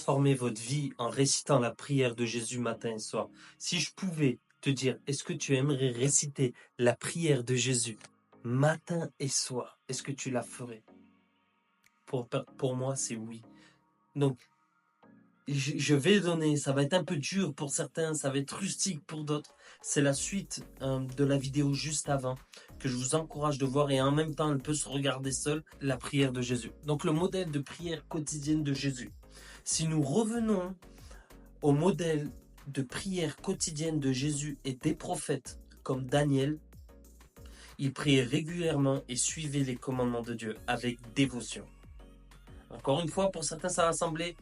transformer votre vie en récitant la prière de Jésus matin et soir, si je pouvais te dire, est-ce que tu aimerais réciter la prière de Jésus matin et soir, est-ce que tu la ferais? Pour moi, c'est oui. Donc, je vais donner, ça va être un peu dur pour certains, ça va être rustique pour d'autres. C'est la suite de la vidéo juste avant que je vous encourage de voir et en même temps elle peut se regarder seule, la prière de Jésus. Donc le modèle de prière quotidienne de Jésus. Si nous revenons au modèle de prière quotidienne de Jésus et des prophètes comme Daniel, il priait régulièrement et suivait les commandements de Dieu avec dévotion. Encore une fois, pour certains, ça va sembler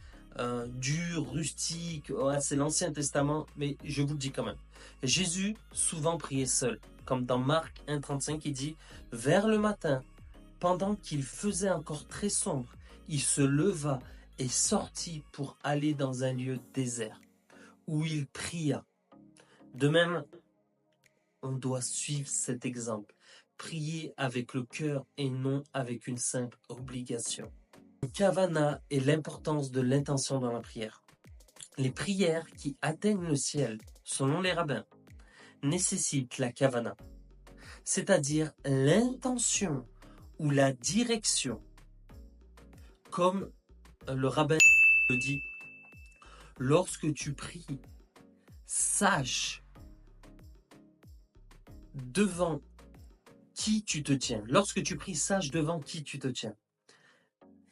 dur, rustique, ouais, c'est l'Ancien Testament, mais je vous le dis quand même. Jésus souvent priait seul, comme dans Marc 1,35, il dit « Vers le matin, pendant qu'il faisait encore très sombre, il se leva et sortit pour aller dans un lieu désert, où il pria. » De même, on doit suivre cet exemple. Prier avec le cœur et non avec une simple obligation. Kavana et l'importance de l'intention dans la prière. Les prières qui atteignent le ciel, selon les rabbins, nécessitent la kavana, c'est-à-dire l'intention ou la direction. Comme le rabbin le dit, lorsque tu pries, sache devant qui tu te tiens. Lorsque tu pries, sache devant qui tu te tiens.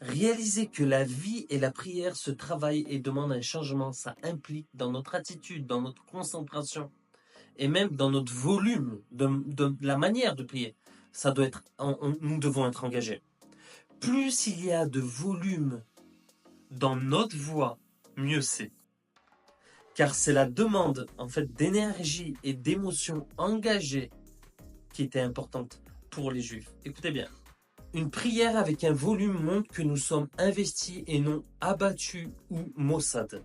Réaliser que la vie et la prière se travaillent et demandent un changement, ça implique dans notre attitude, dans notre concentration et même dans notre volume de la manière de prier. Ça doit être, nous devons être engagés. Plus il y a de volume dans notre voix, mieux c'est. Car c'est la demande en fait d'énergie et d'émotion engagée qui était importante pour les Juifs. Écoutez bien. Une prière avec un volume montre que nous sommes investis et non abattus ou maussades.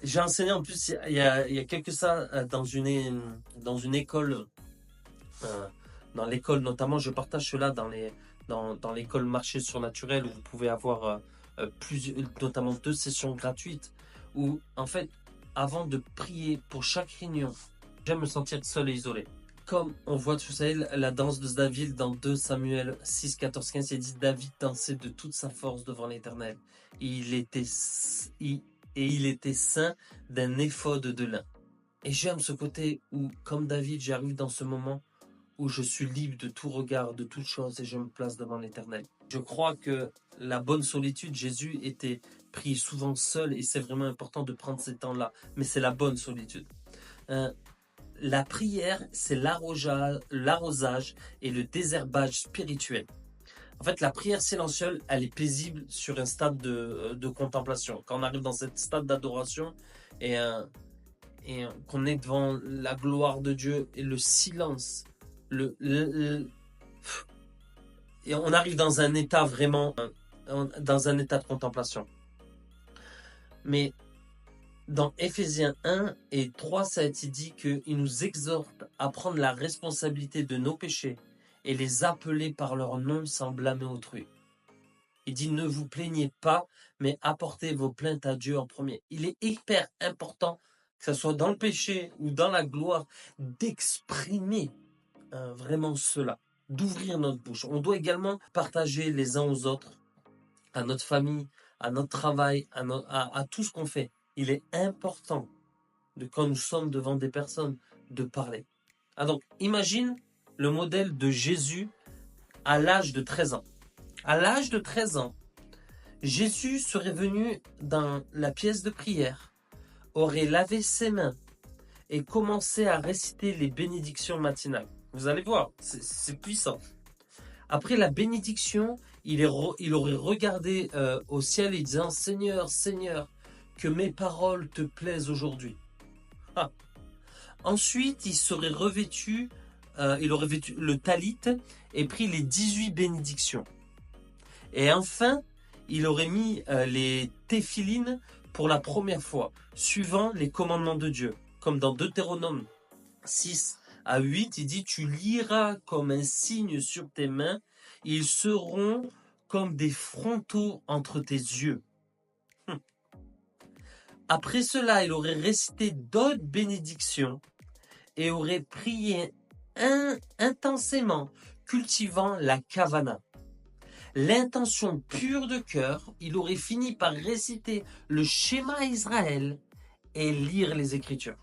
J'ai enseigné en plus il y a quelques ça dans une école, dans l'école notamment, je partage cela dans l'école marché surnaturel où vous pouvez avoir notamment 2 sessions gratuites où en fait avant de prier pour chaque réunion, j'aime me sentir seul et isolé. Comme on voit, vous savez, la danse de David dans 2 Samuel 6, 14, 15, il dit David dansait de toute sa force devant l'Éternel. Il était saint d'un éphod de lin. Et j'aime ce côté où, comme David, j'arrive dans ce moment où je suis libre de tout regard, de toute chose, et je me place devant l'Éternel. Je crois que la bonne solitude, Jésus était pris souvent seul, et c'est vraiment important de prendre ces temps-là. Mais c'est la bonne solitude. La prière, c'est l'arrosage et le désherbage spirituel. En fait, la prière silencieuse, elle est paisible sur un stade de contemplation. Quand on arrive dans ce stade d'adoration et qu'on est devant la gloire de Dieu et le silence, et on arrive dans un état vraiment, dans un état de contemplation. Mais dans Éphésiens 1 et 3, il dit qu'il nous exhorte à prendre la responsabilité de nos péchés et les appeler par leur nom sans blâmer autrui. Il dit ne vous plaignez pas, mais apportez vos plaintes à Dieu en premier. Il est hyper important, que ce soit dans le péché ou dans la gloire, d'exprimer vraiment cela, d'ouvrir notre bouche. On doit également partager les uns aux autres, à notre famille, à notre travail, à tout ce qu'on fait. Il est important, quand nous sommes devant des personnes, de parler. Donc, imagine le modèle de Jésus à l'âge de 13 ans. À l'âge de 13 ans, Jésus serait venu dans la pièce de prière, aurait lavé ses mains et commencé à réciter les bénédictions matinales. Vous allez voir, c'est puissant. Après la bénédiction, il aurait regardé au ciel et disant « Seigneur, Seigneur, que mes paroles te plaisent aujourd'hui. » Ensuite, il aurait revêtu le talit et pris les 18 bénédictions. Et enfin, il aurait mis les téphilines pour la première fois, suivant les commandements de Dieu. Comme dans Deutéronome 6 à 8, il dit « Tu liras comme un signe sur tes mains, ils seront comme des frontaux entre tes yeux. Après cela, il aurait récité d'autres bénédictions et aurait prié intensément, cultivant la kavana. L'intention pure de cœur, il aurait fini par réciter le schéma Israël et lire les Écritures.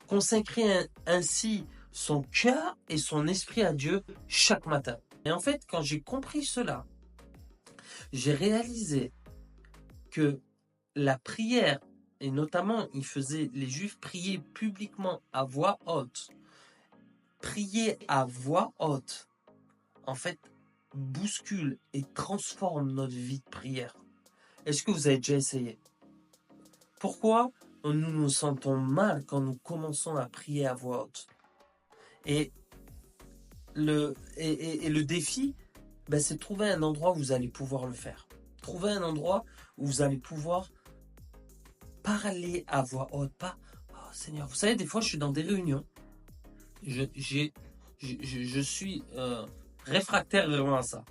Consacrer ainsi son cœur et son esprit à Dieu chaque matin. Et en fait, quand j'ai compris cela, j'ai réalisé que la prière, et notamment les Juifs priaient publiquement à voix haute. Prier à voix haute, en fait, bouscule et transforme notre vie de prière. Est-ce que vous avez déjà essayé? Pourquoi nous nous sentons mal quand nous commençons à prier à voix haute? Et le défi, c'est de trouver un endroit où vous allez pouvoir le faire. Trouver un endroit où vous allez pouvoir parler à voix haute, pas « Oh Seigneur ». Vous savez, des fois, je suis dans des réunions, je suis réfractaire vraiment à ça,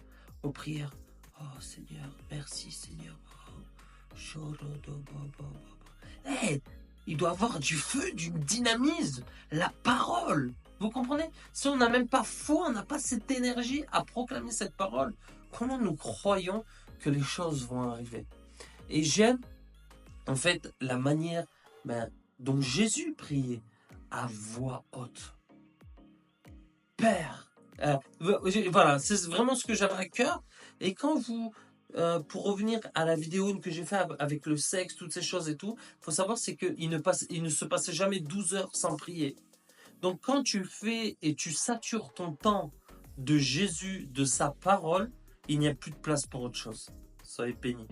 aux prières. « Oh Seigneur, merci Seigneur ». Hey, il doit y avoir du feu, du dynamisme, la parole. Vous comprenez? Si on n'a même pas foi, on n'a pas cette énergie à proclamer cette parole, comment nous croyons que les choses vont arriver? Et j'aime, en fait, la manière dont Jésus priait à voix haute. Père, voilà, c'est vraiment ce que j'avais à cœur. Et quand vous, pour revenir à la vidéo que j'ai fait avec le sexe, toutes ces choses et tout, faut savoir c'est qu'il ne se passait jamais 12 heures sans prier. Donc quand tu fais et tu satures ton temps de Jésus, de sa parole, il n'y a plus de place pour autre chose. Soyez bénis.